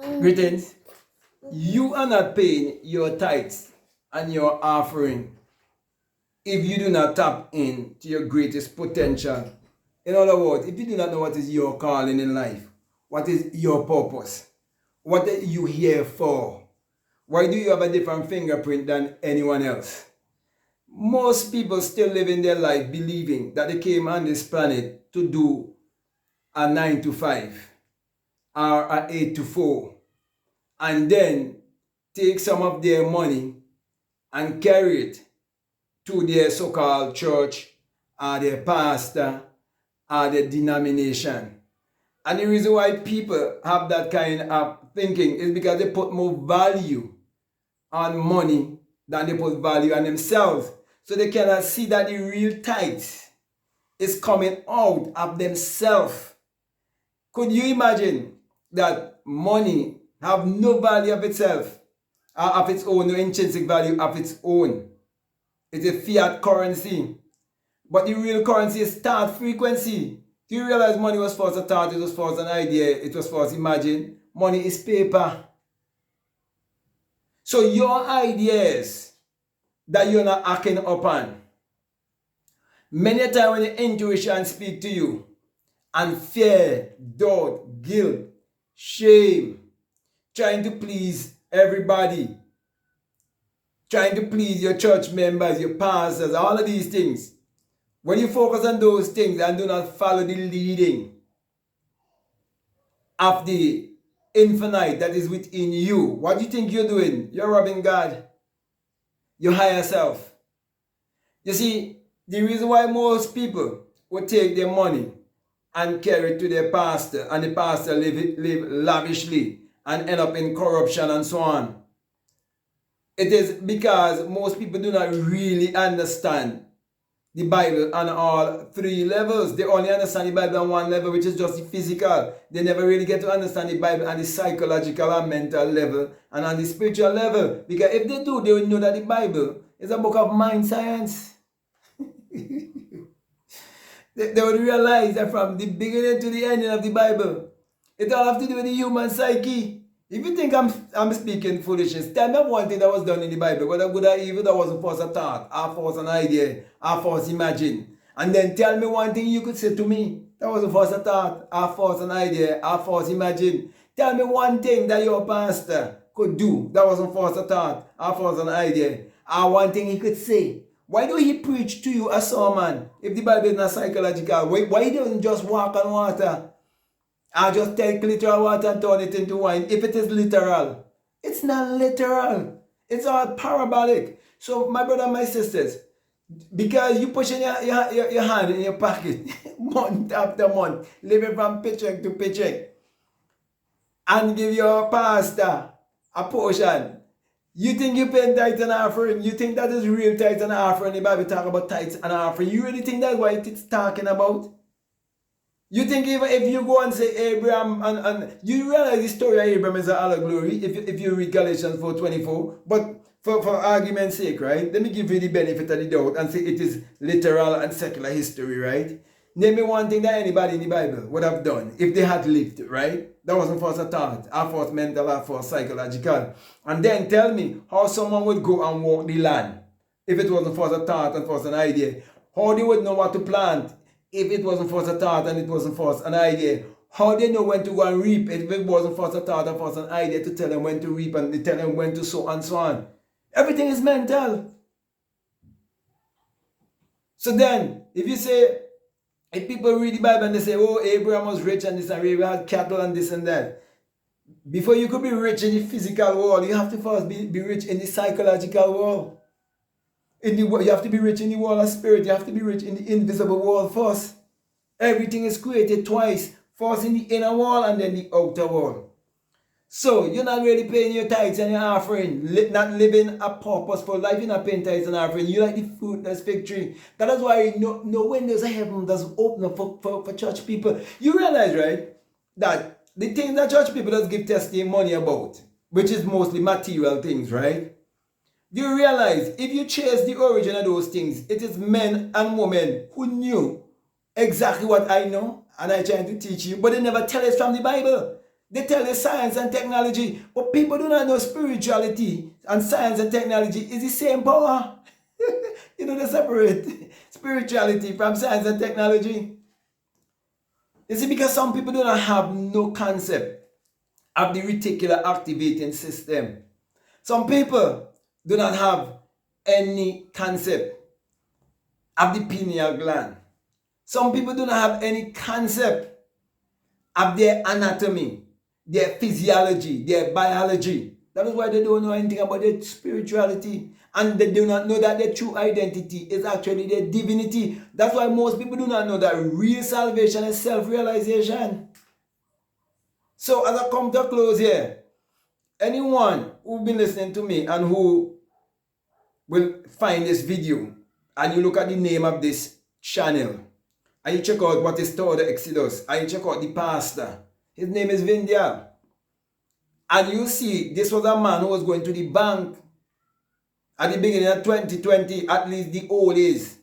Greetings. You are not paying your tithes and your offering if you do not tap in to your greatest potential. In other words, if you do not know what is your calling in life, what is your purpose, what are you here for, why do you have a different fingerprint than anyone else? Most people still live in their life believing that they came on this planet to do a 9 to 5 or a 8 to 4 and then take some of their money and carry it to their so-called church or their pastor or their denomination. And the reason why people have that kind of thinking is because they put more value on money than they put value on themselves. So they cannot see that the real tithe is coming out of themselves. Could you imagine that money have no value of itself, of its own, no intrinsic value of its own? It's a fiat currency. But the real currency is thought frequency. Do you realize money was first a thought, it was first an idea, it was first imagined? Money is paper. So your ideas that you're not acting upon, many a time when your intuition speak to you, and fear, doubt, guilt, shame, trying to please everybody, trying to please your church members, your pastors, all of these things. When you focus on those things and do not follow the leading of the infinite that is within you, what do you think you're doing? You're robbing God, your higher self. You see, the reason why most people would take their money and carry it to their pastor, and the pastor live lavishly and end up in corruption and so on, it is because most people do not really understand the Bible on all three levels. They only understand the Bible on one level, which is just the physical. They never really get to understand the Bible on the psychological and mental level and on the spiritual level. Because if they do, they will know that the Bible is a book of mind science. They would realize that from the beginning to the ending of the Bible, it all have to do with the human psyche. If you think I'm speaking foolishness, tell me one thing that was done in the Bible, whether good or evil, that wasn't first a thought, or first an idea, or first imagined. And then tell me one thing you could say to me that wasn't first a thought, or first an idea, or first imagined. Tell me one thing that your pastor could do that wasn't first a thought, or first an idea, or one thing he could say. Why do he preach to you a sermon if the Bible is not psychological? Why he doesn't just walk on water? I just take literal water and turn it into wine. If it is literal, it's not literal. It's all parabolic. So my brother and my sisters, because you pushing your hand in your pocket month after month, living from paycheck to paycheck, and give your pastor a portion, you think you pay tithes and offering? You think that is real tithes and offering? The Bible talk about tithes and offering. You really think that's what it's talking about? You think even if you go and say Abraham and you realize the story of Abraham is an allegory if you read Galatians 4:24, but for argument's sake, right? Let me give you the benefit of the doubt and say it is literal and secular history, right? Name me one thing that anybody in the Bible would have done if they had lived, right? That wasn't first a thought, or first mental, or first psychological. And then tell me how someone would go and walk the land if it wasn't first a thought and first an idea. How they would know what to plant if it wasn't first a thought and it wasn't first an idea. How they know when to go and reap if it wasn't first a thought and first an idea to tell them when to reap and they tell them when to sow and so on. Everything is mental. So then, if you say, if people read the Bible and they say, oh, Abraham was rich and this and Abraham had cattle and this and that. Before you could be rich in the physical world, you have to first be rich in the psychological world. You have to be rich in the world of spirit. You have to be rich in the invisible world first. Everything is created twice. First in the inner world and then the outer world. So you're not really paying your tithes and your offering, not living a purposeful life. You're not paying tithes and offering. You like the fruitless fig tree. That is why no windows of heaven does open up for church people. You realize, right, that the things that church people does give testimony about, which is mostly material things, right? Do you realize if you chase the origin of those things, it is men and women who knew exactly what I know and I trying to teach you, but they never tell us from the Bible. They tell you science and technology, but people do not know spirituality and science and technology is the same power. You know, they separate spirituality from science and technology. You see, because some people do not have no concept of the reticular activating system. Some people do not have any concept of the pineal gland. Some people do not have any concept of their anatomy, their physiology, their biology. That is why they don't know anything about their spirituality. And they do not know that their true identity is actually their divinity. That's why most people do not know that real salvation is self-realization. So as I come to a close here, anyone who's been listening to me and who will find this video and you look at the name of this channel and you check out what is taught the Exodus and you check out the pastor, his name is Vindial, and you see this was a man who was going to the bank at the beginning of 2020, at least the old days,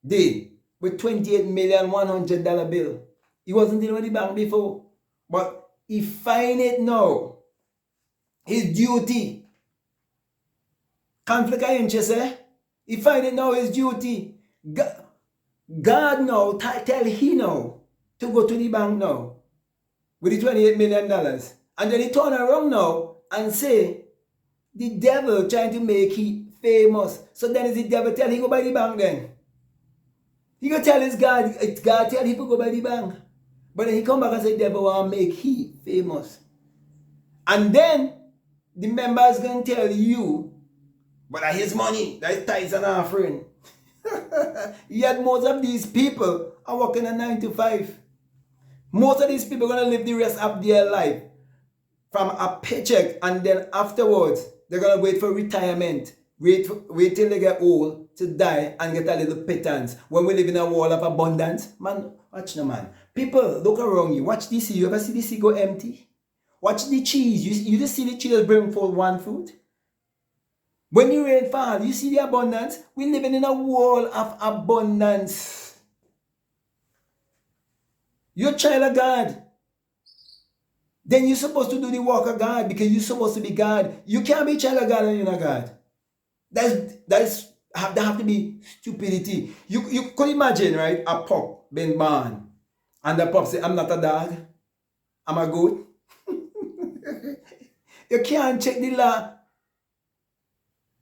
with $28,100,000 bill. He wasn't dealing with the bank before, but he find it now. His duty. Conflict of interest, eh? He find it now his duty. God now tell he now to go to the bank now with the $28 million. And then he turn around now and say, the devil trying to make he famous. So then is the devil tell he go by the bank then? He go tell his God, it's God tell he to go by the bank. But then he come back and say, the devil want to make he famous. And then the members going to tell you, but that his money, that is tithes and offering. Yet most of these people are working a 9 to 5. Most of these people are going to live the rest of their life from a paycheck, and then afterwards, they're going to wait for retirement. Wait till they get old to die and get a little pittance. When we live in a world of abundance, man, watch no man. People, look around you. Watch this. You ever see this go empty? Watch the cheese. You just see the cheese bring forth one fruit. When you rain fall, you see the abundance. We're living in a world of abundance. You're a child of God. Then you're supposed to do the work of God because you're supposed to be God. You can't be a child of God and you're not God. That have to be stupidity. You could imagine, right, a pup being born and the pup say, I'm not a dog, I'm a goat. You can't check the law.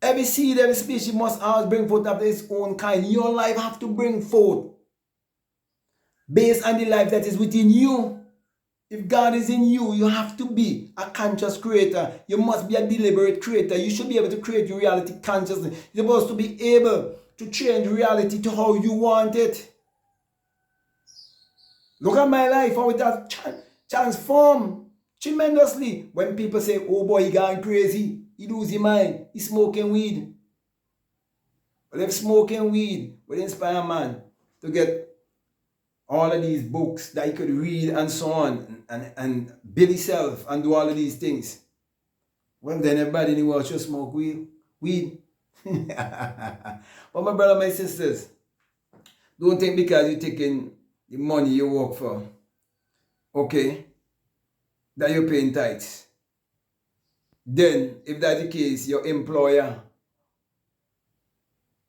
Every seed, every species must always bring forth after its own kind. Your life have to bring forth based on the life that is within you. If God is in you, you have to be a conscious creator. You must be a deliberate creator. You should be able to create your reality consciously. You're supposed to be able to change reality to how you want it. Look at my life, how it has transformed tremendously. When people say, oh boy, he gone crazy. He lose his mind. He smoking weed. But if smoking weed would inspire a man to get all of these books that he could read and so on and build himself and do all of these things, well then everybody in the world should smoke weed. But my brother, my sisters, don't think because you're taking the money you work for, okay, that you're paying tithes. Then, if that's the case, your employer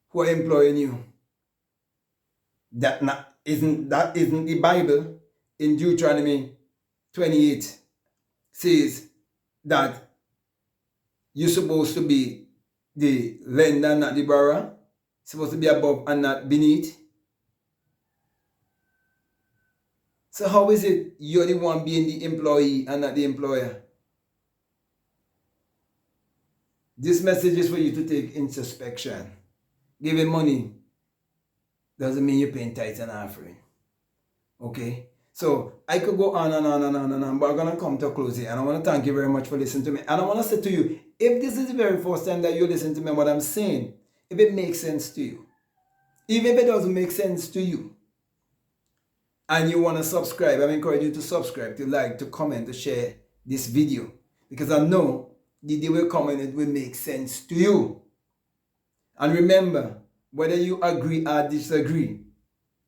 who are employing you, that isn't the Bible in Deuteronomy 28 says that you're supposed to be the lender, not the borrower, supposed to be above and not beneath. So how is it you're the one being the employee and not the employer? This message is for you to take introspection. Giving money doesn't mean you're paying tithes and offering. Okay? So I could go on and on and on and on, but I'm going to come to a close here. And I want to thank you very much for listening to me. And I want to say to you, if this is the very first time that you listen to me, what I'm saying, if it makes sense to you, even if it doesn't make sense to you, and you want to subscribe, I encourage you to subscribe, to like, to comment, to share this video. Because I know the day will come and it will make sense to you. And remember, whether you agree or disagree,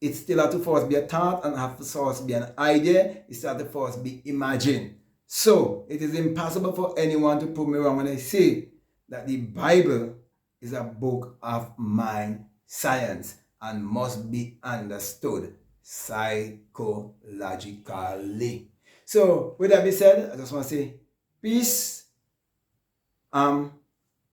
it still has to first be a thought and have to first be an idea. It still has to first be imagined. So it is impossible for anyone to prove me wrong when I say that the Bible is a book of mind science and must be understood psychologically. So with that being said, I just want to say peace.